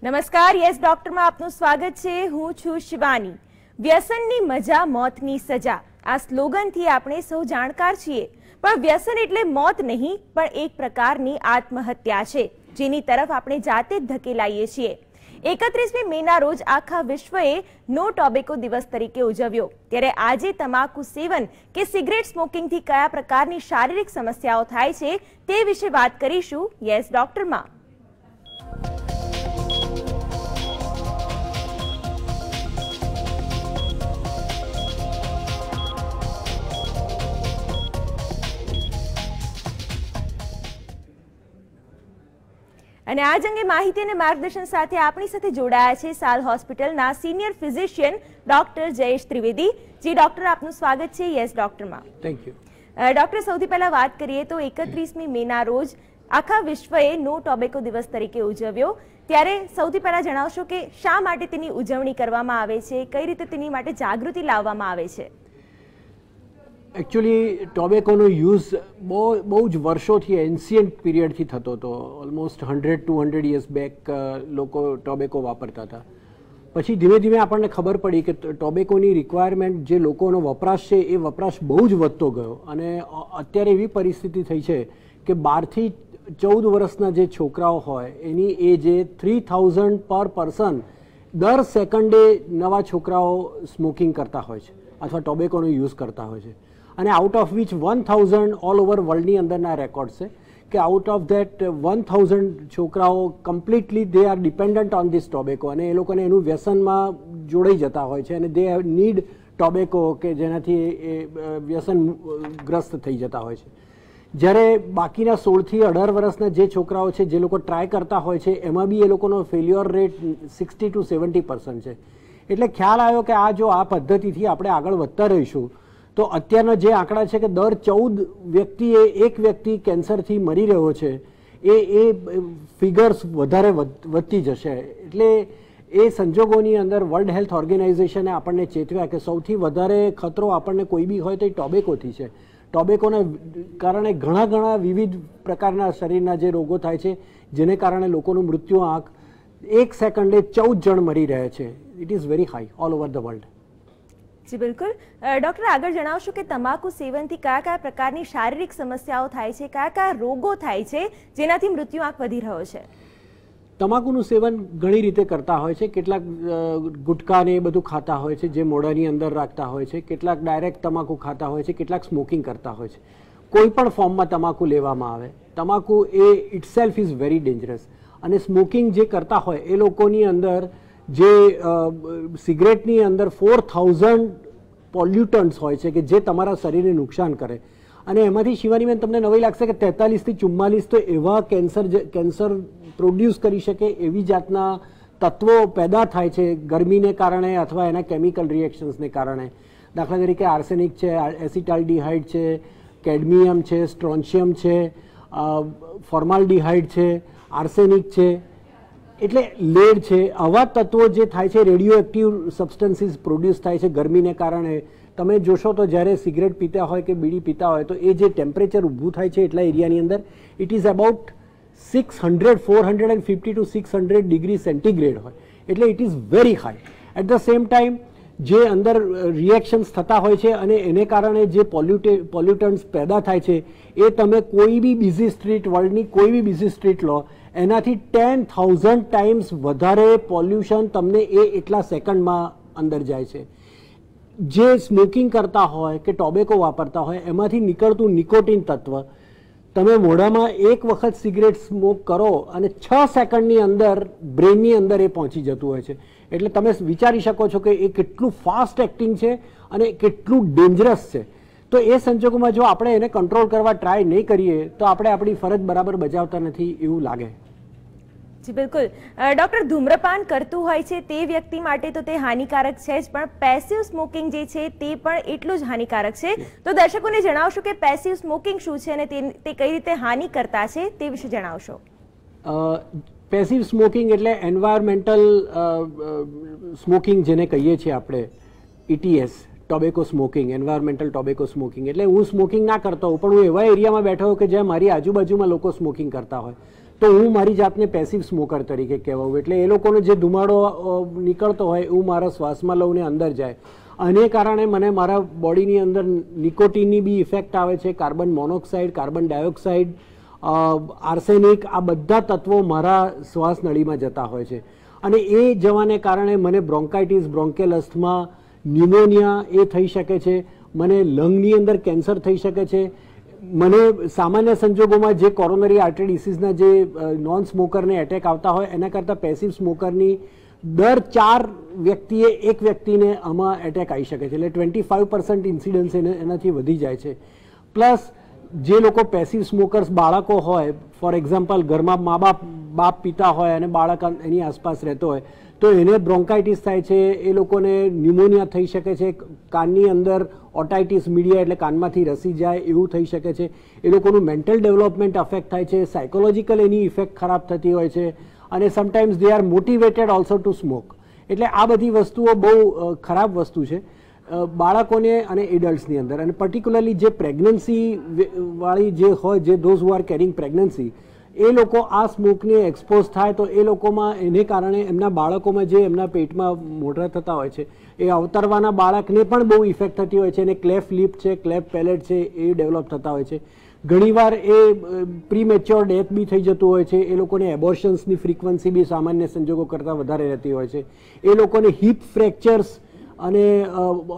નમસ્કાર, યસ ડોક્ટરમાં આપનું સ્વાગત છે. હું છું શિવાની. વ્યસનની મજા, મોતની સજા, આ સ્લોગનથી આપણે સૌ જાણકાર છીએ. પણ વ્યસન એટલે મોત નહીં, પણ એક પ્રકારની આત્મહત્યા છે, જેની તરફ આપણે જાતે જ ધકેલાઈએ છીએ. 31મી મેના રોજ આખા વિશ્વએ નો ટોબેકો દિવસ તરીકે ઉજવ્યો. ત્યારે આજે તમાકુ સેવન કે સિગરેટ સ્મોકિંગથી કયા પ્રકારની શારીરિક સમસ્યાઓ થાય છે તે વિશે વાત કરીશું યસ ડોક્ટરમાં. અને આજ અંગે માહિતી અને માર્ગદર્શન સાથે આપણી સાથે જોડાયા છે સાલ હોસ્પિટલના senior physician doctor Jayesh Trivedi. જી ડોક્ટર, આપનું સ્વાગત છે યસ ડોક્ટરમાં. Thank you. ડોક્ટર, સૌથી પહેલા વાત કરીએ તો 31મી મેના રોજ આખા વિશ્વએ નો ટોબેકો દિવસ તરીકે ઉજવ્યો. ત્યારે સૌથી પહેલા જણાવશો કે શા માટે તેની ઉજવણી કરવામાં આવે છે, કઈ રીતે તેની માટે જાગૃતિ લાવવામાં આવે છે? એકચ્યુઅલી ટોબેકોનો યુઝ બહુ જ વર્ષોથી એન્શિયન્ટ પીરિયડથી થતો હતો. ઓલમોસ્ટ 100-200 યર્સ બેક લોકો ટોબેકો વાપરતા હતા. પછી ધીમે ધીમે આપણને ખબર પડી કે ટોબેકોની રિક્વાયરમેન્ટ, જે લોકોનો વપરાશ છે એ વપરાશ બહુ જ વધતો ગયો. અને અત્યારે એવી પરિસ્થિતિ થઈ છે કે 12થી 14 વર્ષના જે છોકરાઓ હોય એની એજે 3000 પર પર્સન દર સેકન્ડે નવા છોકરાઓ સ્મોકિંગ કરતા હોય છે અથવા ટોબેકોનો યુઝ કરતા હોય છે. અને out of which 1000 all over વર્લ્ડની અંદરના રેકોર્ડ છે કે આઉટ ઓફ ધેટ 1000 છોકરાઓ completely they are dependent on this tobacco, અને એ લોકોને એનું વ્યસનમાં જોડાઈ જતા હોય છે અને દે નીડ ટોબેકો, કે જેનાથી એ વ્યસનગ્રસ્ત થઈ જતા હોય છે. જ્યારે બાકીના 16થી 18 વર્ષના જે છોકરાઓ છે, જે લોકો ટ્રાય કરતા હોય છે, એમાં બી એ લોકોનો ફેલ્યોર રેટ 60 to 70% છે. એટલે ખ્યાલ આવ્યો કે આ જો આ પદ્ધતિથી આપણે આગળ વધતા રહીશું તો અત્યારના જે આંકડા છે કે દર 14 વ્યક્તિએ એક વ્યક્તિ કેન્સરથી મરી રહ્યો છે, એ ફિગર્સ વધારે વધતી જશે. એટલે એ સંજોગોની અંદર વર્લ્ડ હેલ્થ ઓર્ગેનાઇઝેશને આપણને ચેતવ્યા કે સૌથી વધારે ખતરો આપણને કોઈ બી હોય તો એ ટોબેકોથી છે. ટોબેકોના કારણે ઘણા વિવિધ પ્રકારના શરીરના જે રોગો થાય છે, જેને કારણે લોકોનું મૃત્યુ આંક એક સેકન્ડે 14 જણ મરી રહ્યા છે. It is very high all over the world. જી બિલકુલ. ડોક્ટર, આગળ જણાવશો કે તમાકુ સેવનથી કયા પ્રકારની શારીરિક સમસ્યાઓ થાય છે, કયા રોગો થાય છે જેનાથી મૃત્યુ આંક વધી રહ્યો છે? તમાકુનું સેવન ઘણી રીતે કરતા હોય છે. કેટલાક ગુટકા ને એ બધું ખાતા હોય છે, જે મોઢાની અંદર રાખતા હોય છે. કેટલાક ડાયરેક્ટ તમાકુ ખાતા હોય છે, કેટલાક સ્મોકિંગ કરતા હોય છે. કોઈ પણ ફોર્મમાં તમાકુ લેવામાં આવે, તમાકુ એ ઇટસેલ્ફ ઇઝ વેરી ડેન્જરસ. અને સ્મોકિંગ જે કરતા હોય એ લોકોની અંદર જે સિગરેટની અંદર 4000 પોલ્યુટન્ટ્સ હોય છે કે જે તમારા શરીરને નુકસાન કરે. અને એમાંથી શિવાનીબેન તમને નવાઈ લાગશે કે 43 થી 44 તો એવા કેન્સર પ્રોડ્યુસ કરી શકે એવી જાતના તત્વો પેદા થાય છે ગરમીને કારણે અથવા એના કેમિકલ રિએક્શન્સને કારણે. દાખલા તરીકે આર્સેનિક છે, એસિટાલ્ડિહાઇડ છે, કેડમિયમ છે, સ્ટ્રોન્શિયમ છે, ફોર્માલ્ડિહાઇડ છે, આર્સેનિક છે, એટલે લેડ છે. આવા તત્વો જે થાય છે, રેડિયો એક્ટિવ સબસ્ટન્સીસ પ્રોડ્યુસ થાય છે ગરમીને કારણે. તમે જોશો તો જ્યારે સિગરેટ પીતા હોય કે બીડી પીતા હોય તો એ જે ટેમ્પરેચર ઊભું થાય છે એટલા એરિયાની અંદર, it is about 450 to 600 degree centigrade હોય. એટલે it is very high. At the same time જે અંદર રિએક્શન્સ થતા હોય છે અને એને કારણે જે પોલ્યુટન્ટ્સ પેદા થાય છે, એ તમે કોઈ બી બિઝી સ્ટ્રીટ, વર્લ્ડની કોઈ બી બિઝી સ્ટ્રીટ લો, એનાથી 10,000 ટાઈમ્સ વધારે પોલ્યુશન તમને એટલા સેકન્ડમાં અંદર જાય છે. જે સ્મોકિંગ કરતા હોય કે ટોબેકો વાપરતા હોય એમાંથી નીકળતું નિકોટિન તત્વ, તમે મોઢામાં એક વખત સિગરેટ સ્મોક કરો અને 6 સેકન્ડની અંદર બ્રેનની અંદર એ પહોંચી જતું હોય છે. એટલે તમે વિચારી શકો છો કે એ કેટલું ફાસ્ટ એક્ટિંગ છે અને કેટલું ડેન્જરસ છે. તો એ સંજોગોમાં જો આપણે એને કંટ્રોલ કરવા ટ્રાય નહીં કરીએ તો આપણે આપણી ફરજ બરાબર બજાવતા નથી એવું લાગે. જી બિલકુલ. ડોક્ટર, ધૂમ્રપાન કરતું હોય છે તે વ્યક્તિ માટે તો તે હાનિકારક છે જ, પણ પેસિવ સ્મોકિંગ જે છે તે પણ એટલું જ હાનિકારક છે. તો દર્શકોને જણાવશો કે પેસિવ સ્મોકિંગ શું છે અને તે કઈ રીતે હાનિ કરતા છે તે વિશે જણાવશો. પેસિવ સ્મોકિંગ એટલે એન્વાયરમેન્ટલ સ્મોકિંગ જેને કહીએ છીએ આપણે, ETS, tobacco smoking, environmental tobacco smoking. એટલે હું સ્મોકિંગ ના કરતો હોઉં પણ હું એવા એરિયામાં બેઠો હોઉં કે જ્યાં મારી આજુબાજુમાં લોકો સ્મોકિંગ કરતા હોય તો હું મારી જાતને પેસિવ સ્મોકર તરીકે કહેવાઉં. એટલે એ લોકોનો જે ધુમાડો નીકળતો હોય એવું મારા શ્વાસમાં લઉં ને અંદર જાય, આને કારણે મને મારા બોડીની અંદર નિકોટિનની બી ઇફેક્ટ આવે છે, carbon monoxide, carbon dioxide, arsenic, આ બધા તત્વો મારા શ્વાસ નળીમાં જતા હોય છે. અને એ જવાને કારણે મને બ્રોન્કાઇટિસ, બ્રોન્કેલ અસ્થમા, ન્યુમોનિયા એ થઈ શકે છે, મને લંગની અંદર કેન્સર થઈ શકે છે. મને સામાન્ય સંજોગોમાં જે કોરોનરી આર્ટરી ડિસીઝના જે નોન સ્મોકરને એટેક આવતા હોય એના કરતાં પેસિવ સ્મોકરની દર 4 વ્યક્તિએ 1 વ્યક્તિને આમાં એટેક આવી શકે છે. એટલે 25% ઇન્સિડન્સ એનાથી વધી જાય છે. પ્લસ જે લોકો પેસિવ સ્મોકર્સ બાળકો હોય, ફોર એક્ઝામ્પલ ઘરમાં બાપ પિતા હોય અને બાળક એની આસપાસ રહેતો હોય તો એને બ્રોન્કાઇટિસ થાય છે, એ લોકોને ન્યુમોનિયા થઈ શકે છે, કાનની અંદર ઓટાઇટિસ મીડિયા એટલે કાનમાંથી રસી જાય એવું થઈ શકે છે, એ લોકોનું મેન્ટલ ડેવલપમેન્ટ અફેક્ટ થાય છે, સાયકોલોજીકલ એની ઇફેક્ટ ખરાબ થતી હોય છે, અને sometimes they are motivated also two smoke. એટલે આ બધી વસ્તુઓ બહુ ખરાબ વસ્તુ છે બાળકોને અને એડલ્ટ્સની અંદર. અને પર્ટિક્યુલરલી જે પ્રેગ્નન્સી વાળી જે હોય, જે those who are caring pregnancy, એ લોકો આ સ્મોકને એક્સપોઝ થાય તો એ લોકોમાં એને કારણે એમના બાળકોમાં જે એમના પેટમાં મોઢા થતા હોય છે એ અવતરવાના બાળકને પણ બહુ ઇફેક્ટ થતી હોય છે, અને ક્લેફ લિપ છે, ક્લેફ પેલેટ છે એ ડેવલપ થતા હોય છે. ઘણીવાર એ પ્રીમેચ્યોર ડેથ બી થઈ જતું હોય છે. એ લોકોને એબોર્શન્સની ફ્રીક્વન્સી બી સામાન્ય સંજોગો કરતાં વધારે રહેતી હોય છે. એ લોકોને હિપ ફ્રેક્ચર્સ અને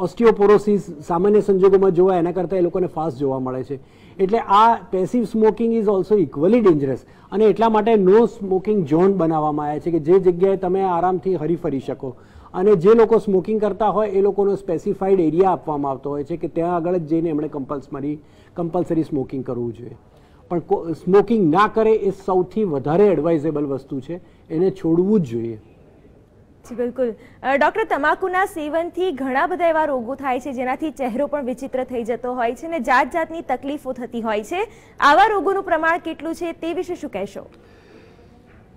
ઓસ્ટિયોપોરોસિસ સામાન્ય સંજોગોમાં જોવા એના કરતાં એ લોકોને ફાસ્ટ જોવા મળે છે. એટલે આ passive smoking is also equally dangerous, અને એટલા માટે નો સ્મોકિંગ ઝોન બનાવવામાં આવ્યા છે કે જે જગ્યાએ તમે આરામથી હરીફરી શકો. અને જે લોકો સ્મોકિંગ કરતા હોય એ લોકોનો સ્પેસિફાઈડ એરિયા આપવામાં આવતો હોય છે કે ત્યાં આગળ જ જઈને એમણે કમ્પલસરી સ્મોકિંગ કરવું જોઈએ. પણ સ્મોકિંગ ના કરે એ સૌથી વધારે એડવાઇઝેબલ વસ્તુ છે, એને છોડવું જ જોઈએ. જી બિલકુલ. ડૉક્ટર, તમાકુના સેવનથી ઘણા બધા એવા રોગો થાય છે જેનાથી ચહેરો પણ વિચિત્ર થઈ જતો હોય છે અને જાત જાતની તકલીફો થતી હોય છે. આવા રોગોનું પ્રમાણ કેટલું છે તે વિશે શું કહેશો?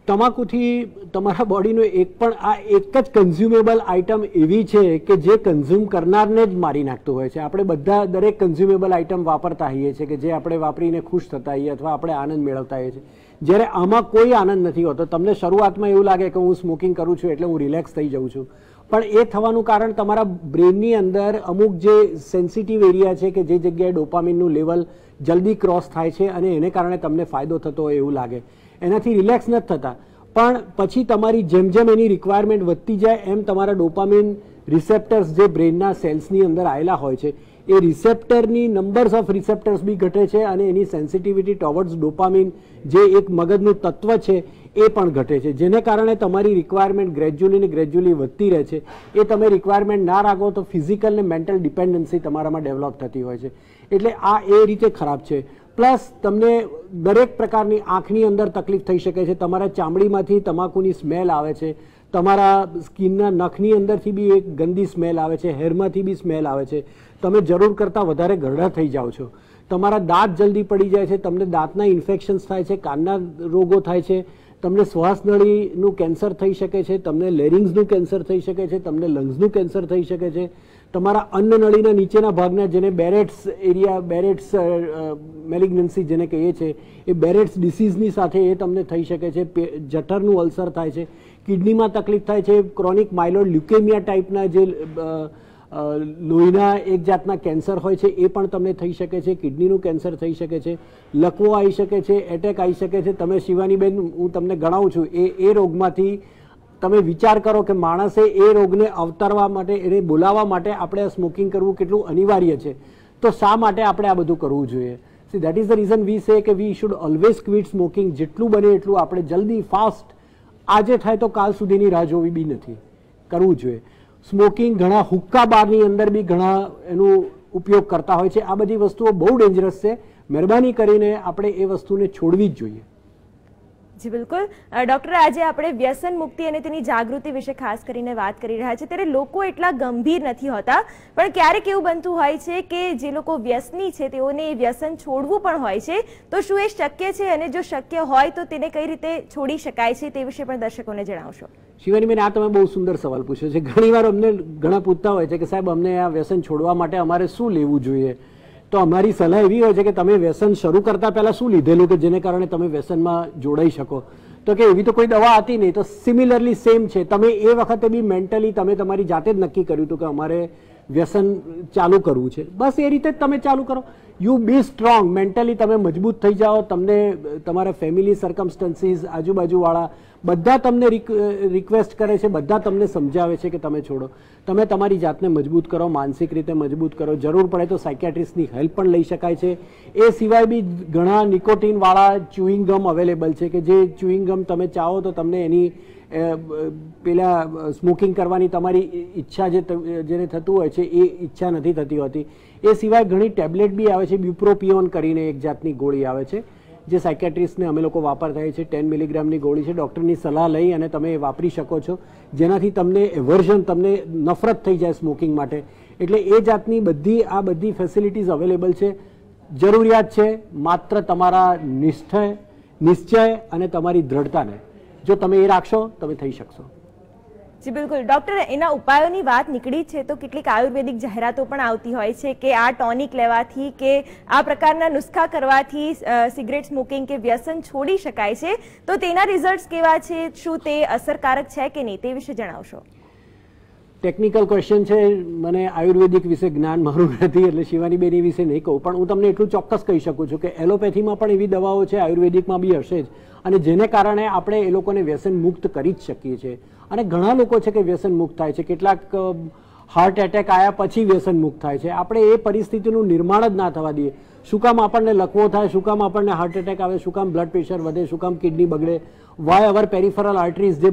તમાકુથી તમારા બોડીનો એક જ કન્ઝ્યુમેબલ આઇટમ એવી છે કે જે કન્ઝ્યુમ કરનારને જ મારી નાખતું હોય છે. આપણે બધા દરેક કન્ઝ્યુમેબલ આઇટમ વાપરતા હોઈએ છીએ કે જે આપણે વાપરીને ખુશ થતા હોઈએ અથવા આપણે આનંદ મેળવતા હોઈએ છીએ, જ્યારે આમાં કોઈ આનંદ નથી હોતો. તમને શરૂઆતમાં એવું લાગે કે હું સ્મોકિંગ કરું છું એટલે હું રિલેક્સ થઈ જાઉં છું, પણ એ થવાનું કારણ તમારા બ્રેનની અંદર અમુક જે સેન્સિટિવ એરિયા છે કે જે જગ્યાએ ડોપામિનનું લેવલ જલ્દી ક્રોસ થાય છે અને એને કારણે તમને ફાયદો થતો હોય એવું લાગે, એનાથી રિલેક્સ નથી થતા. પણ પછી તમારી જેમ જેમ એની રિક્વાયરમેન્ટ વધતી જાય એમ તમારા ડોપામિન રિસેપ્ટર્સ જે બ્રેનના સેલ્સની અંદર આવેલા હોય છે એ રિસેપ્ટરની નંબર્સ ઓફ રિસેપ્ટર્સ બી ઘટે છે અને એની સેન્સિટિવિટી ટોવર્ડ્સ ડોપામિન જે એક મગજનું તત્વ છે એ પણ ઘટે છે, જેને કારણે તમારી રિક્વાયરમેન્ટ ગ્રેજ્યુઅલી વધતી રહે છે. એ તમે રિક્વાયરમેન્ટ ના રાખો તો ફિઝિકલ ને મેન્ટલ ડિપેન્ડન્સી તમારામાં ડેવલપ થતી હોય છે. એટલે આ એ રીતે ખરાબ છે. પ્લસ તમને દરેક પ્રકારની આંખની અંદર તકલીફ થઈ શકે છે, તમારા ચામડીમાંથી તમાકુની સ્મેલ આવે છે, તમારા સ્કિનના નખની અંદરથી બી એક ગંદી સ્મેલ આવે છે, હેરમાંથી બી સ્મેલ આવે છે, તમે જરૂર કરતાં વધારે ગરડા થઈ જાઓ છો, તમારા દાંત જલ્દી પડી જાય છે, તમને દાંતના ઇન્ફેક્શન્સ થાય છે, કાનના રોગો થાય છે, તમને શ્વાસનળીનું કેન્સર થઈ શકે છે, તમને લેરિંગ્સનું કેન્સર થઈ શકે છે, તમને લંગ્સનું કેન્સર થઈ શકે છે, તમારા અન્નનળીના નીચેના ભાગના જેને બેરેટ્સ મેલિગ્નન્સી જેને કહીએ છીએ એ બેરેટ્સ ડિસીઝની સાથે એ તમને થઈ શકે છે, જઠરનું અલ્સર થાય છે, કિડનીમાં તકલીફ થાય છે, ક્રોનિક માઇલોઇડ લ્યુકેમિયા ટાઈપના જે લોહીના એક જાતના કેન્સર હોય છે એ પણ તમને થઈ શકે છે, કિડનીનું કેન્સર થઈ શકે છે, લકવો આવી શકે છે, એટેક આવી શકે છે. તમે શિવાનીબેન હું તમને ગણાવું છું એ રોગમાંથી તમે વિચાર કરો કે માણસે એ રોગને અવતરવા માટે એને બોલાવવા માટે આપણે સ્મોકિંગ કરવું કેટલું અનિવાર્ય છે, તો શા માટે આપણે આ બધું કરવું જોઈએ? See that is the reason we say કે we should always quit smoking. જેટલું બને એટલું આપણે જલ્દી ફાસ્ટ આજે થાય તો કાલ સુધીની રાહ જોવી બી નથી, કરવું જોઈએ. સ્મોકિંગ ઘણા હુક્કા બારની અંદર બી ઘણા એનો ઉપયોગ કરતા હોય છે. આ બધી વસ્તુઓ બહુ ડેન્જરસ છે. મહેરબાની કરીને આપણે એ વસ્તુને છોડવી જ જોઈએ. જી બિલકુલ. ડૉક્ટર, આજે આપણે વ્યસન મુક્તિ અને તેની જાગૃતિ વિશે ખાસ કરીને વાત કરી રહ્યા છીએ. ત્યારે લોકો એટલા ગંભીર નથી હોતા, પણ ક્યારેક એવું બનતું હોય છે કે જે લોકો વ્યસની છે તેઓને એ વ્યસન છોડવું પણ હોય છે. તો શું એ શક્ય છે, અને જો શક્ય હોય તો તેને કઈ રીતે છોડી શકાય છે તે વિશે પણ દર્શકોને જણાવશો? શિવાનીબેન, આ તમે બહુ સુંદર સવાલ પૂછ્યો છે. ઘણીવાર અમને ઘણા પૂછતા હોય છે કે સાહેબ અમને આ વ્યસન છોડવા માટે અમારે શું લેવું જોઈએ, તો અમારી સલાહ એવી હોય છે કે તમે વ્યસન શરૂ કરતા પહેલા શું લીધેલું કે જેને કારણે તમે વ્યસનમાં જોડાઈ શકો, તો કે એવી તો કોઈ દવા હતી નહીં. તો સિમિલરલી સેમ છે, તમે એ વખતે બી મેન્ટલી તમે તમારી જાતે જ નક્કી કર્યું હતું કે અમારે વ્યસન ચાલુ કરવું છે, બસ એ રીતે જ તમે ચાલુ કરો. યુ બી સ્ટ્રોંગ, મેન્ટલી તમે મજબૂત થઈ જાઓ. તમને તમારા ફેમિલી સર્કમસ્ટન્સીસ, આજુબાજુવાળા બધા તમને રિક્વેસ્ટ કરે છે, બધા તમને સમજાવે છે કે તમે છોડો. તમે તમારી જાતને મજબૂત કરો, માનસિક રીતે મજબૂત કરો. જરૂર પડે તો સાયકિયાટ્રિસ્ટની હેલ્પ પણ લઈ શકાય છે. એ સિવાય બી ઘણા નિકોટિનવાળા ચ્યુઇંગ ગમ અવેલેબલ છે કે જે ચ્યુઇંગ ગમ તમે ચાહો તો તમને એની પેલા સ્મોકિંગ કરવાની તમારી ઈચ્છા જેને થતું હોય છે એ ઈચ્છા નથી થતી હોતી. એ સિવાય ઘણી ટેબ્લેટ બી આવે છે, બ્યુપ્રોપિયોન કરીને એક જાતની ગોળી આવે છે જે સાયકિયાટ્રિસ્ટને અમે લોકો વાપરતા હોય છે. 10 મિલીગ્રામની ગોળી છે, ડૉક્ટરની સલાહ લઈ અને તમે એ વાપરી શકો છો, જેનાથી તમને એવર્ઝન, તમને નફરત થઈ જાય સ્મોકિંગ માટે. એટલે એ જાતની આ બધી ફેસિલિટીઝ અવેલેબલ છે. જરૂરિયાત છે માત્ર તમારા નિશ્ચય અને તમારી દ્રઢતાને. જો તમે એ રાખશો તમે થઈ શકશો. જી બિલકુલ ડૉક્ટર, એના ઉપાયોની વાત નીકળી છે તો કેટલીક આયુર્વેદિક જાહેરાતો પણ આવતી હોય છે કે આ ટોનિક લેવાથી કે આ પ્રકારના નુસ્ખા કરવાથી સિગરેટ સ્મોકિંગ કે વ્યસન છોડી શકાય છે. તો તેના રિઝલ્ટ્સ કેવા છે, શું તે અસરકારક છે કે નહીં, તે વિશે જણાવશો. ટેકનિકલ ક્વેશ્ચન છે, મને આયુર્વેદિક વિશે જ્ઞાન મારું નથી એટલે શિવાનીબેન એ વિશે નહીં કહું, પણ હું તમને એટલું ચોક્કસ કહી શકું છું કે એલોપેથીમાં પણ એવી દવાઓ છે, આયુર્વેદિકમાં બી હશે જ, અને જેને કારણે આપણે એ લોકોને વ્યસન મુક્ત કરી જ શકીએ છીએ. અને ઘણા લોકો છે કે વ્યસન મુક્ત થાય છે, કેટલાક હાર્ટ એટેક આવ્યા પછી વ્યસન મુક્ત થાય છે. આપણે એ પરિસ્થિતિનું નિર્માણ જ ના થવા દઈએ. શું કામ આપણને લકવો થાય, શું કામ આપણને હાર્ટ એટેક આવે, શું કામ બ્લડ પ્રેશર વધે, શું કામ કિડની બગડે, વાય અવર પેરિફેરલ આર્ટરીઝ જે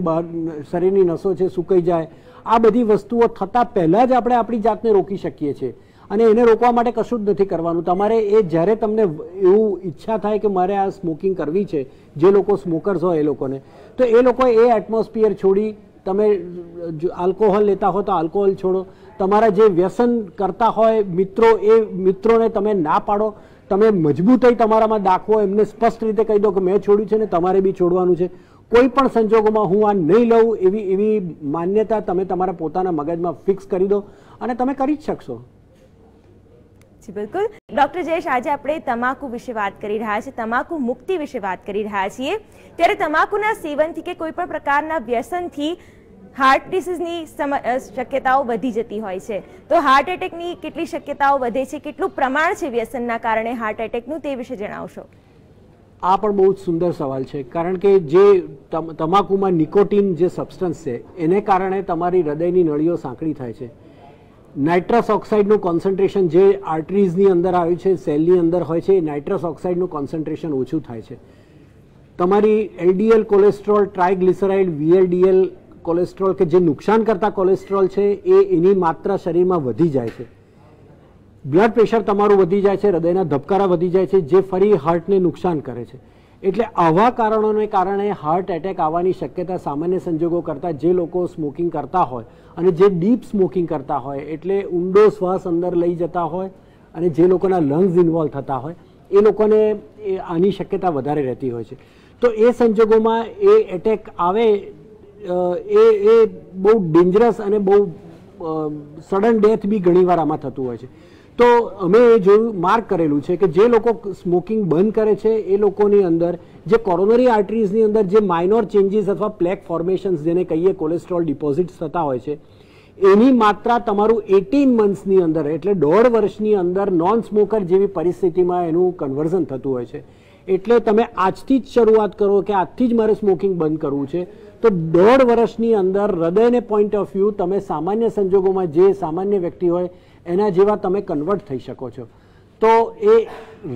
શરીરની નસો છે સુકાઈ જાય, આ બધી વસ્તુઓ થતાં પહેલાં જ આપણે આપણી જાતને રોકી શકીએ છીએ. અને એને રોકવા માટે કશું જ નથી કરવાનું. તમારે એ જ્યારે તમને એવું ઈચ્છા થાય કે મારે આ સ્મોકિંગ કરવી છે, જે લોકો સ્મોકર્સ હોય એ લોકોને, તો એ લોકો એ એટમોસ્ફિયર છોડી, તમે આલ્કોહોલ લેતા હો તો આલ્કોહોલ છોડો. તમારા જે વ્યસન કરતા હોય મિત્રો, એ મિત્રોને તમે ના પાડો. તમે મજબૂતાઈ તમારામાં દાખવો, એમને સ્પષ્ટ રીતે કહી દો કે મેં છોડ્યું છે ને તમારે બી છોડવાનું છે. કોઈ પણ સંજોગોમાં હું આ નહીં લઉં એવી માન્યતા તમે તમારા પોતાના મગજમાં ફિક્સ કરી દો અને તમે કરી જ શકશો. જી બિલકુલ ડૉક્ટર જયેશ, આજે આપણે તમાકુ વિશે વાત કરી રહ્યા છીએ, તમાકુ મુક્તિ વિશે વાત કરી રહ્યા છીએ. ત્યારે તમાકુના સેવનથી કે કોઈ પણ પ્રકારના વ્યસનથી હાર્ટ ડિસીઝની શક્યતાઓ વધી જતી હોય છે. તો હાર્ટ એટેકની કેટલી શક્યતાઓ વધે છે, કેટલું પ્રમાણ છે વ્યસનના કારણે હાર્ટ એટેકનું, તે વિશે જણાવશો. આ પણ બહુ જ સુંદર સવાલ છે, કારણ કે જે તમાકુમાં નિકોટિન જે સબસ્ટન્સ છે એને કારણે તમારી હૃદયની નળીઓ સાંકડી થાય છે. નાઇટ્રસ ઓક્સાઇડનું કોન્સન્ટ્રેશન જે આર્ટરીઝની અંદર આવ્યું છે, સેલની અંદર હોય છે, એ નાઇટ્રસ ઓક્સાઇડનું કોન્સન્ટ્રેશન ઓછું થાય છે. તમારી એલડીએલ કોલેસ્ટ્રોલ, ટ્રાયગ્લિસરાઇડ, વીએલડીએલ કોલેસ્ટ્રોલ કે જે નુકસાન કરતા કોલેસ્ટ્રોલ છે એની માત્રા શરીરમાં વધી જાય છે. બ્લડ પ્રેશર તમારું વધી જાય છે, હૃદયના ધબકારા વધી જાય છે, જે ફરી હાર્ટને નુકસાન કરે છે. એટલે આવા કારણોને કારણે હાર્ટ એટેક આવવાની શક્યતા સામાન્ય સંજોગો કરતાં જે લોકો સ્મોકિંગ કરતા હોય અને જે ડીપ સ્મોકિંગ કરતા હોય, એટલે ઊંડો શ્વાસ અંદર લઈ જતા હોય અને જે લોકોના લંગ્સ ઇન્વોલ્વ થતા હોય, એ લોકોને આની શક્યતા વધારે રહેતી હોય છે. તો એ સંજોગોમાં એ એટેક આવે એ બહુ ડેન્જરસ અને બહુ સડન ડેથ બી ઘણીવાર આમાં થતું હોય છે. તો અમે એ જોયું, માર્ક કરેલું છે કે જે લોકો સ્મોકિંગ બંધ કરે છે એ લોકોની અંદર જે કોરોનરી આર્ટરીઝની અંદર જે માઇનોર ચેન્જીસ અથવા પ્લેક ફોર્મેશન્સ જેને કહીએ કોલેસ્ટ્રોલ ડિપોઝિટ્સ થતા હોય છે, એની માત્રા તમારું 18 મંથ્સની અંદર એટલે 1.5 વર્ષની અંદર નોન સ્મોકર જેવી પરિસ્થિતિમાં એનું કન્વર્ઝન થતું હોય છે. એટલે તમે આજથી જ શરૂઆત કરો કે આજથી જ મારે સ્મોકિંગ બંધ કરવું છે, તો 1.5 વર્ષની અંદર હૃદયને પોઈન્ટ ઓફ વ્યૂ તમે સામાન્ય સંજોગોમાં જે સામાન્ય વ્યક્તિ હોય એના જેવા તમે કન્વર્ટ થઈ શકો છો. તો એ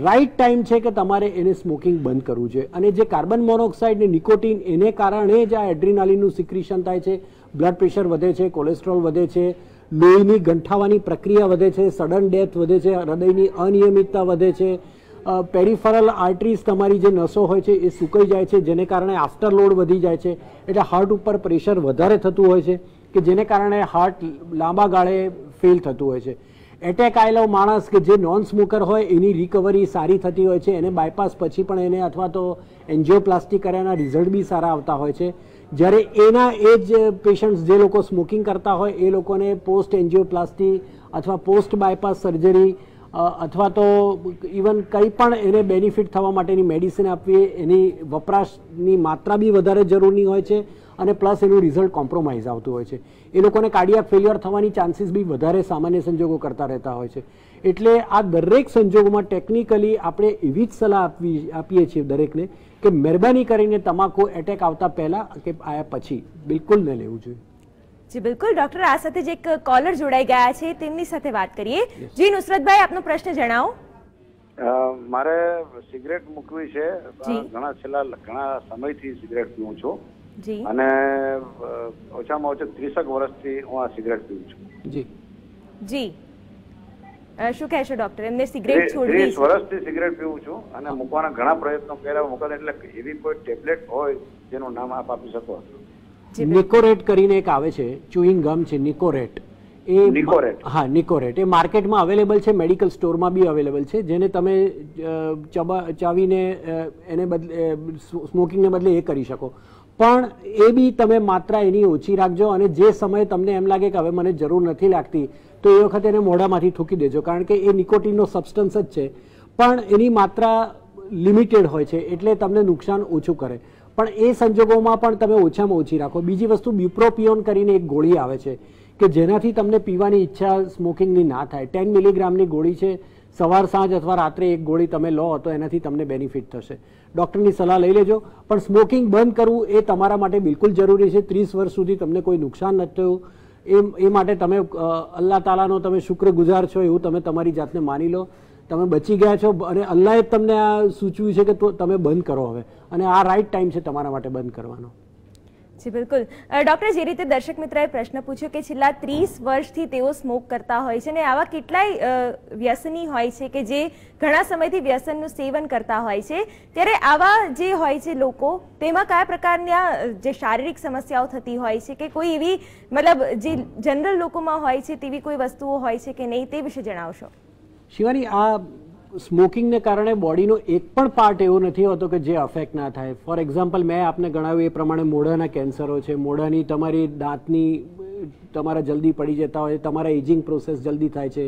રાઈટ ટાઈમ છે કે તમારે એને સ્મોકિંગ બંધ કરવું જોઈએ. અને જે કાર્બન મોનોક્સાઇડ ને નિકોટિન, એને કારણે જ આ એડ્રીનાલિનનું સિક્રિશન થાય છે, બ્લડ પ્રેશર વધે છે, કોલેસ્ટ્રોલ વધે છે, લોહીની ગંઠાવાની પ્રક્રિયા વધે છે, સડન ડેથ વધે છે, હૃદયની અનિયમિતતા વધે છે, પેરિફેરલ આર્ટરીઝ તમારી જે નસો હોય છે એ સુકાઈ જાય છે, જેને કારણે આફ્ટર લોડ વધી જાય છે, એટલે હાર્ટ ઉપર પ્રેશર વધારે થતું હોય છે કે જેને કારણે હાર્ટ લાંબા ગાળે ફેલ થતું હોય છે. એટેક આવેલો માણસ કે જે નોન સ્મોકર હોય એની રિકવરી સારી થતી હોય છે, એને બાયપાસ પછી પણ એને અથવા તો એન્જિયોપ્લાસ્ટી કર્યાના રિઝલ્ટ બી સારા આવતા હોય છે. જ્યારે એના એ જ પેશન્ટ્સ જે લોકો સ્મોકિંગ કરતા હોય એ લોકોને પોસ્ટ એન્જિયોપ્લાસ્ટી અથવા પોસ્ટ બાયપાસ સર્જરી અથવા તો ઇવન કંઈ પણ એને બેનિફિટ થવા માટેની મેડિસિન આપવી, એની વપરાશની માત્રા બી વધારે જરૂરની હોય છે અને પ્લસ એનું રિઝલ્ટ કોમ્પ્રોમાઇઝ આવતું હોય છે. એ લોકોને કાર્ડિયાક ફેલ્યોર થવાની ચાન્સીસ બી વધારે સામાન્ય સંજોગો કરતા રહેતા હોય છે. એટલે આ દરેક સંજોગોમાં ટેકનિકલી આપણે એવી જ સલાહ આપીએ છીએ દરેકને કે મહેરબાની કરીને તમાકુ એટેક આવતા પહેલાં કે આયા પછી બિલકુલ ન લેવું જોઈએ. જી બિલકુલ ડોક્ટર, આ સાથે જ એક કોલર જોડાઈ ગયા છે, તેમની સાથે વાત કરીએ. જી નુસરતભાઈ, આપનો પ્રશ્ન જણાવો. મારે સિગરેટ મૂકવી છે. ઘણા સમયથી સિગરેટ પીવું છું અને ઓછામાં ઓછા 30 વર્ષથી હું આ સિગરેટ પીવું છું. જી જી શું કહેશો ડોક્ટર? એમને સિગરેટ છોડવી 30 વર્ષથી સિગરેટ પીવું છું અને મૂકવાના ઘણા પ્રયત્નો કર્યા, મૂકવા એટલે એવી કોઈ ટેબ્લેટ હોય જેનું નામ આપ આપી શકો? નિકોરેટ કરીને એક આવે છે, ચુઈંગ ગમ છે, નિકોરેટ. હા, નિકોરેટ એ માર્કેટમાં અવેલેબલ છે, મેડિકલ સ્ટોરમાં બી અવેલેબલ છે, જેને તમે ચાવીને એને બદલે સ્મોકિંગને બદલે એ કરી શકો. પણ એ બી તમે માત્રા એની ઓછી રાખજો અને જે સમયે તમને એમ લાગે કે હવે મને જરૂર નથી લાગતી તો એ વખતે એને મોઢામાંથી થૂકી દેજો, કારણ કે એ નિકોટિનનો સબસ્ટન્સ જ છે પણ એની માત્રા લિમિટેડ હોય છે એટલે તમને નુકસાન ઓછું કરે. પણ એ સંજોગોમાં પણ તમે ઓછામાં ઓછી રાખો. બીજી વસ્તુ બ્યુપ્રોપિયોન કરીને એક ગોળી આવે છે કે જેનાથી તમને પીવાની ઈચ્છા સ્મોકિંગની ના થાય. 10 મિલીગ્રામની ગોળી છે, સવાર સાંજ અથવા રાત્રે એક ગોળી તમે લો તો એનાથી તમને બેનિફિટ થશે. ડૉક્ટરની સલાહ લઈ લેજો. પણ સ્મોકિંગ બંધ કરવું એ તમારા માટે બિલકુલ જરૂરી છે. 30 વર્ષ સુધી તમને કોઈ નુકસાન નથી થયું એ માટે તમે અલ્લાહ તાલાનો તમે શુક્રગુજાર છો એવું તમે તમારી જાતને માની લો. તમે બચી ગયા છો અને અલ્લાહે તમને આ સૂચવ્યું છે કે તમે બંધ કરો હવે, અને આ રાઈટ ટાઈમ છે તમારા માટે બંધ કરવાનો. જી બિલકુલ ડોક્ટર, જે રીતે દર્શક મિત્રએ પ્રશ્ન પૂછ્યો કે છેલ્લા 30 વર્ષથી તેઓ સ્મોક કરતા હોય છે અને આવા કેટલાય વ્યસની હોય છે કે જે ઘણા સમયથી વ્યસનનું સેવન કરતા હોય છે, ત્યારે આવા જે હોય છે લોકો, તેમાં કયા પ્રકારના જે શારીરિક સમસ્યાઓ થતી હોય છે કે કોઈ એવી મતલબ જે જનરલ લોકોમાં હોય છે તેવી કોઈ વસ્તુઓ હોય છે કે નહીં, તે વિશે જણાવશો. શિવાની, આ સ્મોકિંગને કારણે બોડીનો એક પણ પાર્ટ એવો નથી હોતો કે જે અફેક્ટ ના થાય. ફોર એક્ઝામ્પલ, મેં આપને ગણાવ્યું એ પ્રમાણે મોઢાના કેન્સરો છે, મોઢાની તમારી દાંતની તમારા જલ્દી પડી જતા હોય, તમારા એજિંગ પ્રોસેસ જલ્દી થાય છે,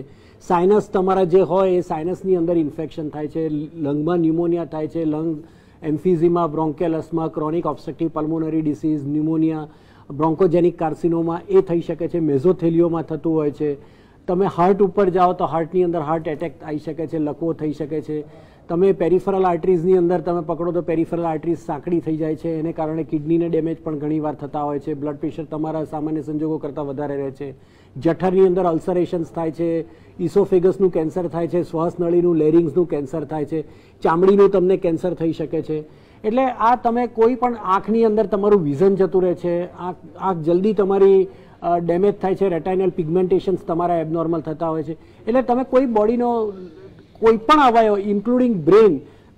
સાઇનસ તમારા જે હોય એ સાઇનસની અંદર ઇન્ફેક્શન થાય છે, લંગમાં ન્યુમોનિયા થાય છે, lung emphysema, bronchial asthma, chronic obstructive pulmonary disease, pneumonia, bronchogenic carcinoma એ થઈ શકે છે, મેઝોથેલિયોમાં થતું હોય છે. તમે હાર્ટ ઉપર જાઓ તો હાર્ટની અંદર હાર્ટ એટેક આવી શકે છે, લકવો થઈ શકે છે. તમે પેરિફરલ આર્ટરીઝની અંદર તમે પકડો તો પેરિફરલ આર્ટરીઝ સાંકડી થઈ જાય છે, એને કારણે કિડનીને ડેમેજ પણ ઘણીવાર થતા હોય છે. બ્લડ પ્રેશર તમારા સામાન્ય સંજોગો કરતાં વધારે રહે છે. જઠરની અંદર અલ્સરેશન્સ થાય છે, ઇસોફેગસનું કેન્સર થાય છે, શ્વાસનળીનું લેરિંગ્સનું કેન્સર થાય છે, ચામડીનું તમને કેન્સર થઈ શકે છે. એટલે આ તમે કોઈ પણ આંખની અંદર તમારું વિઝન જતું રહે છે, આંખ જલ્દી તમારી ડેમેજ થાય છે, રેટાઇનલ પિગમેન્ટેશન્સ તમારા એબનોર્મલ થતા હોય છે. એટલે તમે કોઈ બોડીનો કોઈ પણ અવયવ ઇન્ક્લુડિંગ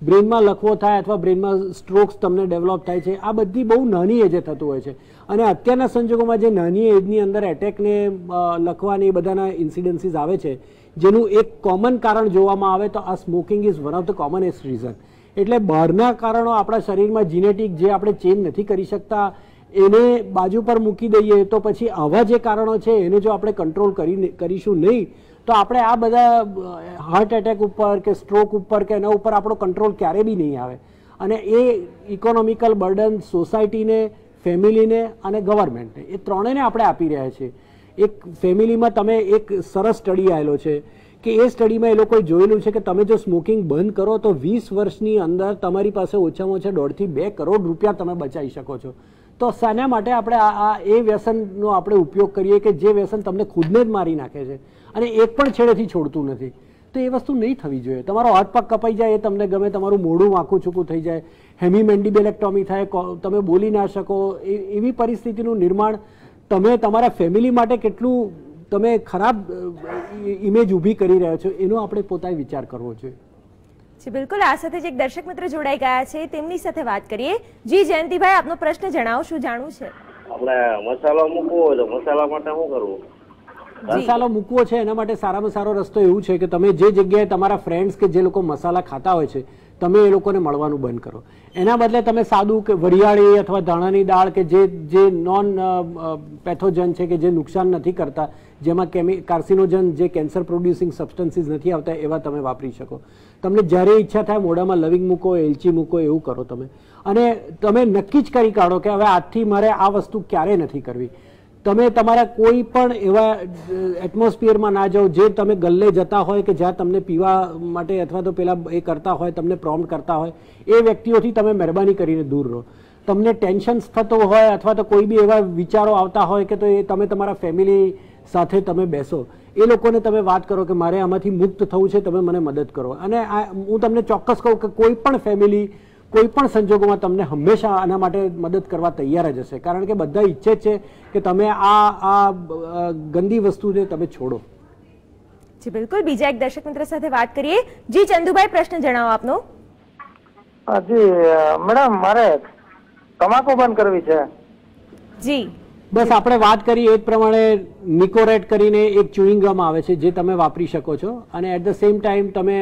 બ્રેનમાં લકવો થાય અથવા બ્રેનમાં સ્ટ્રોક્સ તમને ડેવલપ થાય છે, આ બધી બહુ નાની એજે થતું હોય છે. અને અત્યારના સંજોગોમાં જે નાની એજની અંદર એટેકને લકવાને એ બધાના ઇન્સિડન્સીસ આવે છે, જેનું એક કોમન કારણ જોવામાં આવે તો આ smoking is one of the કોમનેસ્ટ reason. એટલે બહારના કારણો આપણા શરીરમાં જીનેટિક જે આપણે ચેન્જ નથી કરી શકતા એને બાજુ પર મૂકી દઈએ તો પછી આવા જે કારણો છે એને જો આપણે કંટ્રોલ કરીશું નહીં તો આપણે આ બધા હાર્ટ એટેક ઉપર કે સ્ટ્રોક ઉપર કે એના ઉપર આપણો કંટ્રોલ ક્યારે બી નહીં આવે. અને એ ઇકોનોમિકલ બર્ડન સોસાયટીને, ફેમિલીને અને ગવર્મેન્ટને, એ ત્રણેયને આપણે આપી રહ્યા છીએ. એક ફેમિલીમાં તમે એક સરસ સ્ટડી આવેલો છે કે એ સ્ટડીમાં એ લોકોએ જોયેલું છે કે તમે જો સ્મોકિંગ બંધ કરો તો 20 વર્ષની અંદર તમારી પાસે ઓછામાં ઓછા 1.5 થી 2 કરોડ રૂપિયા તમે બચાવી શકો છો. તો શાના માટે આપણે આ એ વ્યસનનો આપણે ઉપયોગ કરીએ કે જે વ્યસન તમને ખુદને જ મારી નાખે છે અને એક પણ છેડેથી છોડતું નથી? તો એ વસ્તુ નહીં થવી જોઈએ. તમારો હાથ પગ કપાઈ જાય એ તમને ગમે, તમારું મોઢું વાંકું ચૂકું થઈ જાય, હેમીમેન્ડિબેલેક્ટોમી થાય, તમે બોલી ના શકો, એવી પરિસ્થિતિનું નિર્માણ તમે તમારા ફેમિલી માટે કેટલું તમે ખરાબ ઇમેજ ઊભી કરી રહ્યા છો એનો આપણે પોતાએ વિચાર કરવો જોઈએ. જી બિલકુલ, આ સાથે જ એક દર્શક મિત્ર જોડાઈ ગયા છે, તેમની સાથે વાત કરીએ. જી જયંતિભાઈ, આપનો પ્રશ્ન જણાવો, શું જાણવું છે? આપણે મસાલો મૂકવો હોય તો મસાલા માટે શું કરવું? મસાલો મૂકવો છે એના માટે સારામાં સારો રસ્તો એવું છે કે તમે જે જગ્યાએ તમારા ફ્રેન્ડ્સ કે જે લોકો મસાલા ખાતા હોય છે તમે એ લોકોને મળવાનું બંધ કરો. એના બદલે તમે સાદું કે વરિયાળી અથવા ધાણાની દાળ કે જે નોન પેથોજન છે, કે જે નુકસાન નથી કરતા, જેમાં કાર્સિનોજન જે કેન્સર પ્રોડ્યુસિંગ સબસ્ટન્સીસ નથી આવતા, એવા તમે વાપરી શકો. તમને જ્યારે ઈચ્છા થાય મોઢામાં લવિંગ મૂકો, એલચી મૂકો, એવું કરો તમે. અને તમે નક્કી જ કરી કાઢો કે હવે આજથી મારે આ વસ્તુ ક્યારેય નથી કરવી. તમે તમારા કોઈ પણ એવા એટમોસ્ફિયરમાં ના જાઓ જે તમે ગલ્લે જતા હોય કે જ્યાં તમને પીવા માટે અથવા તો પેલા એ કરતા હોય, તમને પ્રોમ્પ્ટ કરતા હોય, એ વ્યક્તિઓથી તમે મહેરબાની કરીને દૂર રહો. તમને ટેન્શન્સ થતો હોય અથવા તો કોઈ બી એવા વિચારો આવતા હોય કે તો એ તમે તમારા ફેમિલી સાથે તમે બેસો, એ લોકોને તમે વાત કરો કે મારે આમાંથી મુક્ત થવું છે, તમે મને મદદ કરો. અને હું તમને ચોક્કસ કહું કે કોઈ પણ ફેમિલી કોઈ પણ સંજોગોમાં તમને હંમેશા આના માટે મદદ કરવા તૈયાર જ હશે, કારણ કે બધા ઈચ્છે છે કે તમે આ ગંદી વસ્તુને તમે છોડો. જી બિલકુલ. બીજા એક દર્શક મિત્ર સાથે વાત કરીએ. જી ચંદુભાઈ, પ્રશ્ન જણાવો આપનો. જી મેડમ, મારે તમાકુ બંધ કરવી છે. જી બસ આપણે વાત કરી એ જ પ્રમાણે નિકોરેટ કરીને એક ચ્યુઇંગ ગમ આવે છે જે તમે વાપરી શકો છો. અને એટ ધ સેમ ટાઈમ તમે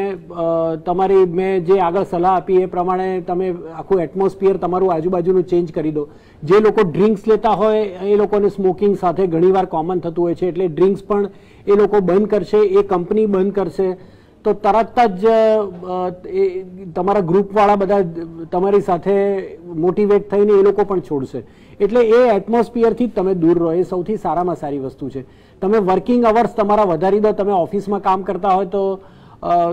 તમારી મેં જે આગળ સલાહ આપી એ પ્રમાણે તમે આખું એટમોસ્ફિયર તમારું આજુબાજુનું ચેન્જ કરી દો. જે લોકો ડ્રિંક્સ લેતા હોય એ લોકોને સ્મોકિંગ સાથે ઘણીવાર કોમન થતું હોય છે, એટલે ડ્રિંક્સ પણ એ લોકો બંધ કરશે, એ કંપની બંધ કરશે તો તરત જ તમારા ગ્રુપવાળા બધા તમારી સાથે મોટિવેટ થઈને એ લોકો પણ છોડશે. એટલે એ એટમોસ્ફિયરથી જ તમે દૂર રહો, એ સૌથી સારામાં સારી વસ્તુ છે. તમે વર્કિંગ અવર્સ તમારા વધારી દો, તમે ઓફિસમાં કામ કરતા હોય તો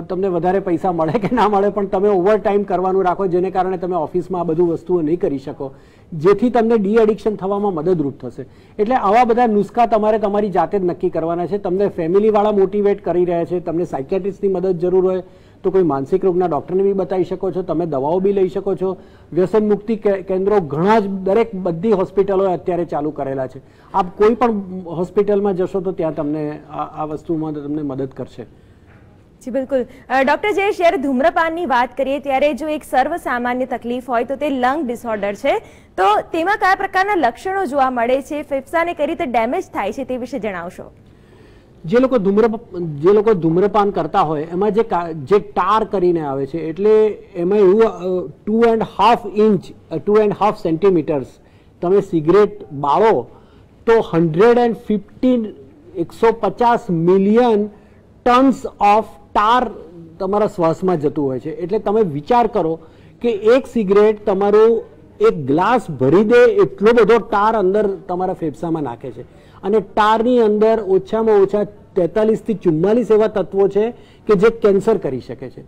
તમને વધારે પૈસા મળે કે ના મળે, પણ તમે ઓવર ટાઈમ કરવાનું રાખો, જેને કારણે તમે ઓફિસમાં આ બધું વસ્તુઓ નહીં કરી શકો, જેથી તમને ડી એડિક્શન થવામાં મદદરૂપ થશે. એટલે આવા બધા નુસ્ખા તમારે તમારી જાતે જ નક્કી કરવાના છે. તમને ફેમિલીવાળા મોટિવેટ કરી રહ્યા છે, તમને સાયકેટ્રિસ્ટની મદદ જરૂર હોય તો કોઈ માનસિક રોગના ડૉક્ટરને બી બતાવી શકો છો, તમે દવાઓ બી લઈ શકો છો. વ્યસન મુક્તિ કેન્દ્રો ઘણા જ બધી હોસ્પિટલોએ અત્યારે ચાલુ કરેલા છે. આપ કોઈ પણ હોસ્પિટલમાં જશો તો ત્યાં તમને આ વસ્તુમાં તમને મદદ કરશે. જી બિલકુલ. ડોક્ટર, જ્યારે ધૂમ્રપાનની વાત કરીએ ત્યારે જો એક સર્વસામાન્ય તકલીફ હોય તો તે લંગ ડિસઓર્ડર છે, તો તેમાં કયા પ્રકારના લક્ષણો જોવા મળે છે, ફેફસાને કઈ રીતે ડેમેજ થાય છે તે વિશે જણાવશો. જે લોકો ધૂમ્રપાન કરતા હોય એમાં જે ટાર કરીને આવે છે, એટલે એમાં એવું 2.5 સેન્ટીમીટર્સ તમે સિગરેટ બાળો તો 150 મિલિયન ટન્સ ઓફ ટાર તમારા શ્વાસમાં જતું હોય છે. એટલે તમે વિચાર કરો કે એક સિગરેટ તમારું એક ગ્લાસ ભરી દે એટલો બધો ટાર અંદર તમારા ફેફસામાં નાખે છે. અને ટારની અંદર ઓછામાં ઓછા 43 થી 44 એવા તત્વો છે કે જે કેન્સર કરી શકે છે.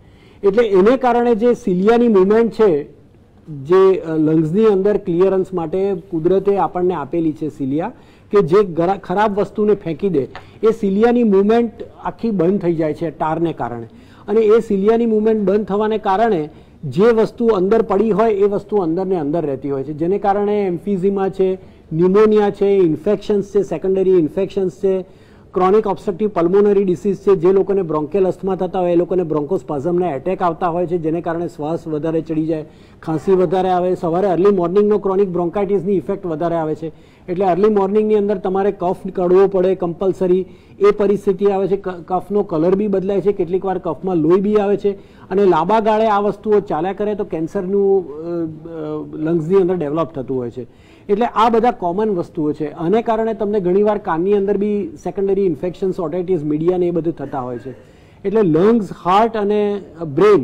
એટલે એને કારણે જે સિલિયાની મુવમેન્ટ છે, જે લંગ્સની અંદર ક્લિયરન્સ માટે કુદરતે આપણને આપેલી છે સિલિયા, કે જે ખરાબ વસ્તુને ફેંકી દે, એ સિલિયાની મુવમેન્ટ આખી બંધ થઈ જાય છે ટારને કારણે. અને એ સિલિયાની મુવમેન્ટ બંધ થવાને કારણે જે વસ્તુ અંદર પડી હોય એ વસ્તુ અંદરને અંદર રહેતી હોય છે, જેને કારણે એમ્ફિઝીમા છે, ન્યુમોનિયા છે, ઇન્ફેક્શન્સ છે, સેકન્ડરી ઇન્ફેક્શન્સ છે, ક્રોનિક ઓબ્સ્ટ્રક્ટિવ પલ્મોનરી ડિસીઝ છે, જે લોકોને બ્રોન્કેલ અસ્થમા થતા હોય એ લોકોને બ્રોન્કોસ્પાઝમને એટેક આવતા હોય છે, જેને કારણે શ્વાસ વધારે ચડી જાય, ખાંસી વધારે આવે, સવારે અર્લી મોર્નિંગનો ક્રોનિક બ્રોન્કાઇટિસની ઇફેક્ટ વધારે આવે છે. એટલે અર્લી મોર્નિંગની અંદર તમારે કફ કાઢવો પડે કમ્પલસરી, એ પરિસ્થિતિ આવે છે. કફનો કલર બી બદલાય છે, કેટલીક વાર કફમાં લોહી બી આવે છે. અને લાંબા ગાળે આ વસ્તુઓ ચાલ્યા કરે તો કેન્સરનું લંગ્સની અંદર ડેવલપ થતું હોય છે. એટલે આ બધા કોમન વસ્તુઓ છે. આને કારણે તમને ઘણીવાર કાનની અંદર બી સેકન્ડરી ઇન્ફેક્શન્સ, ઓટાઇટિસ મીડિયા ને એ બધું થતા હોય છે. એટલે લંગ્સ, હાર્ટ અને brain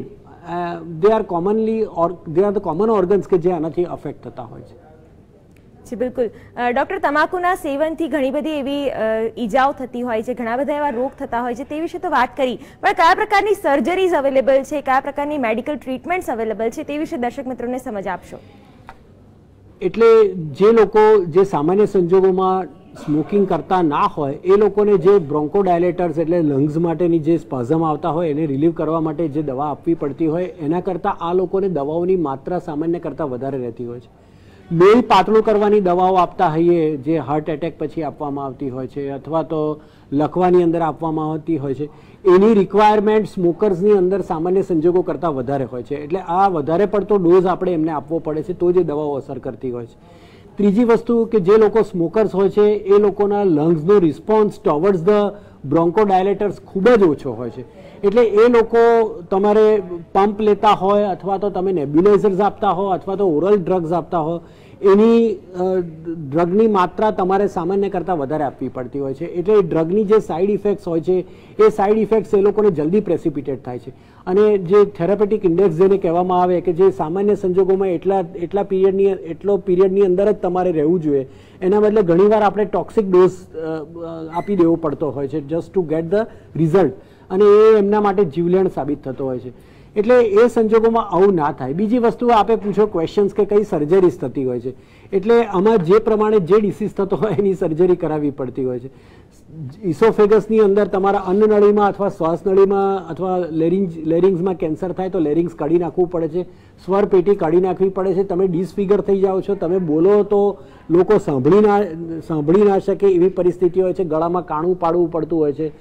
they are the common organs કે જે આનાથી અફેક્ટ થતા હોય છે. જી બિલકુલ. ડોક્ટર, તમાકુના સેવનથી ઘણી બધી એવી ઈજાઓ થતી હોય છે, ઘણા બધા એવા રોગ થતા હોય છે, તે વિશે તો વાત કરી, પણ કયા પ્રકારની સર્જરીઝ અવેલેબલ છે, કયા પ્રકારની મેડિકલ ટ્રીટમેન્ટ્સ અવેલેબલ છે, તે વિશે દર્શક મિત્રોને સમજ આપશો. એટલે જે લોકો જે સામાન્ય સંજોગોમાં સ્મોકિંગ કરતા ના હોય એ લોકોને જે બ્રોન્કોડાયલેટર્સ એટલે લંગ્સ માટેની જે સ્પાઝમ આવતા હોય એને રિલીવ કરવા માટે જે દવા આપવી પડતી હોય એના કરતાં આ લોકોને દવાઓની માત્રા સામાન્ય કરતાં વધારે રહેતી હોય છે. લોહી પાતળું કરવાની દવાઓ આપતા હોઈએ જે હાર્ટ એટેક પછી આપવામાં આવતી હોય છે, અથવા તો લખવાની અંદર આપવામાં આવતી હોય છે, એની રિક્વાયરમેન્ટ સ્મોકર્સની અંદર સામાન્ય સંજોગો કરતાં વધારે હોય છે. એટલે આ વધારે પડતો ડોઝ આપણે એમને આપવો પડે છે તો જે દવાઓ અસર કરતી હોય છે. ત્રીજી વસ્તુ કે જે લોકો સ્મોકર્સ હોય છે એ લોકોના લંગ્સનો રિસ્પોન્સ ટોવર્ડ્સ ધ બ્રોન્કોડાયલેટર્સ ખૂબ જ ઓછો હોય છે. એટલે એ લોકો તમારે પંપ લેતા હોય અથવા તો તમે નેબ્યુલાઇઝર્સ આપતા હો અથવા તો ઓરલ ડ્રગ્સ આપતા હો, એની ડ્રગની માત્રા તમારે સામાન્ય કરતાં વધારે આપવી પડતી હોય છે. એટલે ડ્રગની જે સાઇડ ઇફેક્ટ્સ હોય છે એ સાઇડ ઇફેક્ટ્સ એ લોકોને જલ્દી પ્રેસિપિટેટ થાય છે. અને જે થેરાપેટિક ઇન્ડેક્સ જેને કહેવામાં આવે કે જે સામાન્ય સંજોગોમાં એટલા પીરિયડની અંદર જ તમારે રહેવું જોઈએ, એના બદલે ઘણીવાર આપણે ટોક્સિક ડોઝ આપી દેવો પડતો હોય છે just two get the result, અને એ એમના માટે જીવલેણ સાબિત થતો હોય છે. એટલે એ સંજોગોમાં આવું ના થાય. બીજી વસ્તુ આપે પૂછો ક્વેશ્ચન્સ કે કઈ સર્જરીસ થતી હોય છે, એટલે આમાં જે પ્રમાણે જે ડિસીઝ થતો હોય એની સર્જરી કરાવવી પડતી હોય છે. ઇસોફેગસની અંદર તમારા અન્નનળીમાં અથવા શ્વાસનળીમાં અથવા લેરિંગ્સમાં કેન્સર થાય તો લેરિંગ્સ કાઢી નાખવું પડે છે, સ્વર પેટી કાઢી નાખવી પડે છે. તમે ડિસફિગર થઈ જાઓ છો, તમે બોલો તો લોકો સાંભળી ના શકે એવી પરિસ્થિતિ હોય છે, ગળામાં કાણું પાડવું પડતું હોય છે.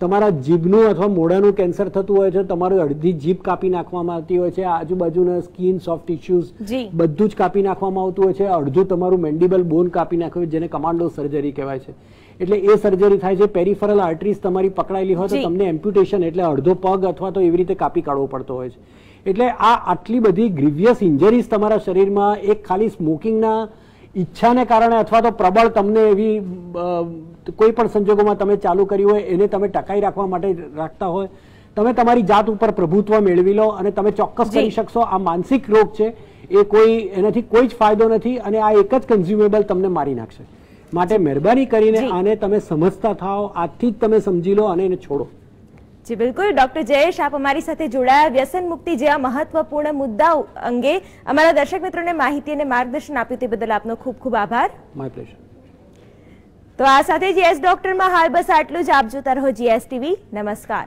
તમારા જીભનું અથવા મોઢાનું કેન્સર થતું હોય છે, તમારું અડધી જીભ કાપી નાખવામાં આવતી હોય છે, આજુબાજુના સ્કિન સોફ્ટ ટિશ્યુઝ બધું જ કાપી નાખવામાં આવતું હોય છે, અડધું તમારું મેન્ડિબલ બોન કાપી નાખ્યું જેને કમાન્ડો સર્જરી કહેવાય છે. એટલે એ સર્જરી થાય છે. પેરિફરલ આર્ટરીઝ તમારી પકડાયેલી હોય તો તમને એમ્પ્યુટેશન એટલે અડધો પગ અથવા તો એવી રીતે કાપી કાઢવો પડતો હોય છે. એટલે આ આટલી બધી ગ્રીવિયસ ઇન્જરીઝ તમારા શરીરમાં એક ખાલી સ્મોકિંગના ઈચ્છાને કારણે અથવા તો પ્રબળ તમને એવી કોઈ પણ સંજોગોમાં તમે ચાલુ કર્યું હોય એને તમે ટકાઈ રાખવા માટે રાખતા હોય, તમે તમારી જાત ઉપર પ્રભુત્વ મેળવી લો અને તમે ચોક્કસ કરી શકશો. આ માનસિક રોગ છે, એનાથી કોઈ જ ફાયદો નથી અને આ એક જ કન્ઝ્યુમેબલ તમને મારી નાખશે. માટે મહેરબાની કરીને આને તમે સમજતા થાઓ, આજથી જ તમે સમજી લો અને એને છોડો. જી બિલકુલ. ડોક્ટર જયેશ, આપ અમારી સાથે જોડાયા, વ્યસન મુક્તિ જેવા મહત્વપૂર્ણ મુદ્દાઓ અંગે અમારા દર્શક મિત્રોને માહિતી અને માર્ગદર્શન આપ્યું તે બદલ આપનો ખૂબ ખૂબ આભાર. My pleasure. તો આ સાથે GS ડોક્ટરમાં હાલ બસ આટલું જ. આપ જોતા રહો GS TV. નમસ્કાર.